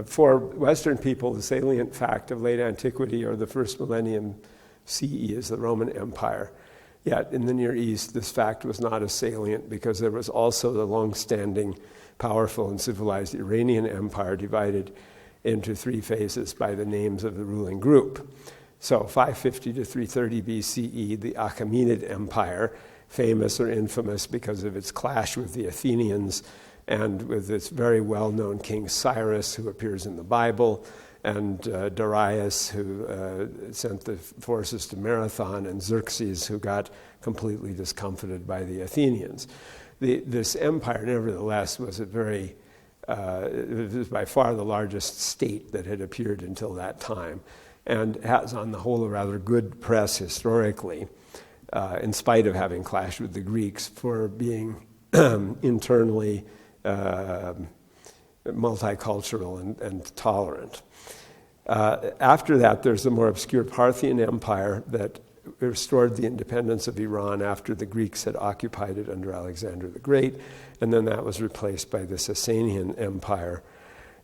For Western people, the salient fact of late antiquity or the first millennium CE is the Roman Empire. Yet in the Near East, this fact was not as salient because there was also the long-standing, powerful and civilized Iranian Empire divided into three phases by the names of the ruling group. So 550 to 330 BCE, the Achaemenid Empire, famous or infamous because of its clash with the Athenians and with its very well-known King Cyrus, who appears in the Bible, and Darius, who sent the forces to Marathon, and Xerxes, who got completely discomfited by the Athenians. This empire, nevertheless, was it was by far the largest state that had appeared until that time, and has, on the whole, a rather good press historically, in spite of having clashed with the Greeks, for being internally multicultural and tolerant. After that, there's the more obscure Parthian Empire that restored the independence of Iran after the Greeks had occupied it under Alexander the Great, and then that was replaced by the Sasanian Empire.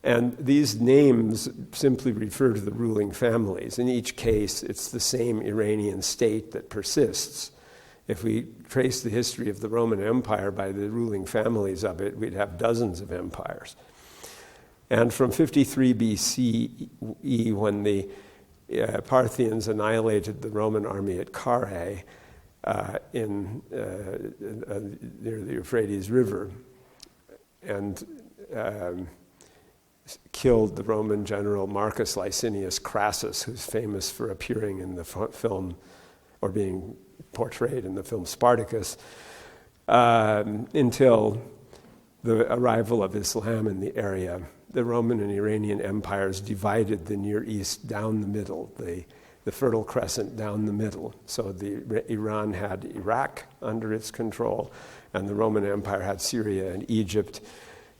And these names simply refer to the ruling families. In each case, it's the same Iranian state that persists. If we trace the history of the Roman Empire by the ruling families of it, we'd have dozens of empires. And from 53 BCE, when the Parthians annihilated the Roman army at Carrhae near the Euphrates River, and killed the Roman general Marcus Licinius Crassus, who's famous for appearing in the film or being portrayed in the film Spartacus, until the arrival of Islam in the area. The Roman and Iranian empires divided the Near East down the middle, the Fertile Crescent down the middle. So Iran had Iraq under its control, and the Roman Empire had Syria and Egypt.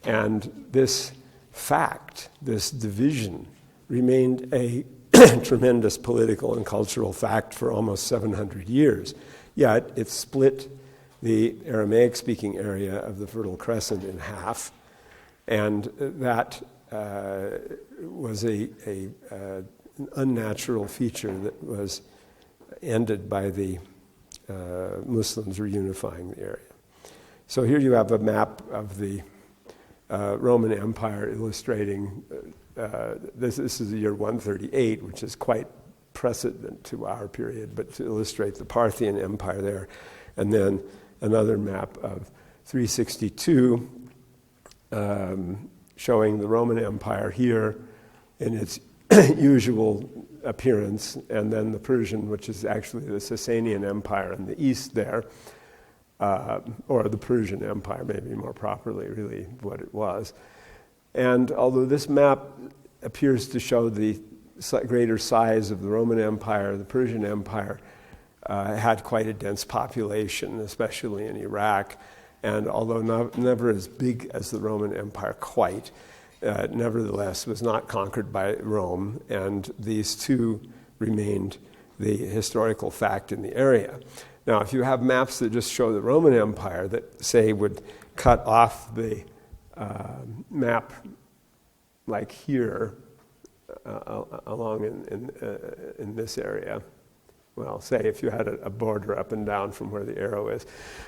And this fact, this division, remained a tremendous political and cultural fact for almost 700 years. Yet it split the Aramaic-speaking area of the Fertile Crescent in half, and that was an unnatural feature that was ended by the Muslims reunifying the area. So here you have a map of the Roman Empire illustrating, this is the year 138, which is quite precedent to our period, but to illustrate the Parthian Empire there. And then another map of 362, showing the Roman Empire here in its usual appearance, and then the Persian, which is actually the Sasanian Empire in the east there, or the Persian Empire, maybe more properly, really what it was. And although this map appears to show the greater size of the Roman Empire, the Persian Empire had quite a dense population, especially in Iraq, and although never as big as the Roman Empire quite, nevertheless was not conquered by Rome, and these two remained the historical fact in the area. Now, if you have maps that just show the Roman Empire that, say, would cut off the map like here along in this area, well, say if you had a border up and down from where the arrow is,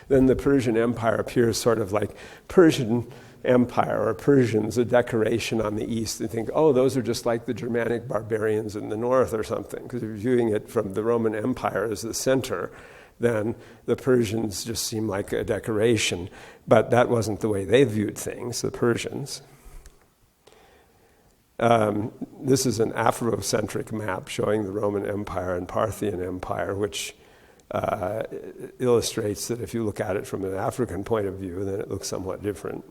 then the Persian Empire appears sort of like Persian Empire or Persians, a decoration on the east. They think, oh, those are just like the Germanic barbarians in the north or something, because if you're viewing it from the Roman Empire as the center, then the Persians just seem like a decoration. But that wasn't the way they viewed things, the Persians. This is an Afrocentric map showing the Roman Empire and Parthian Empire, which illustrates that if you look at it from an African point of view, then it looks somewhat different.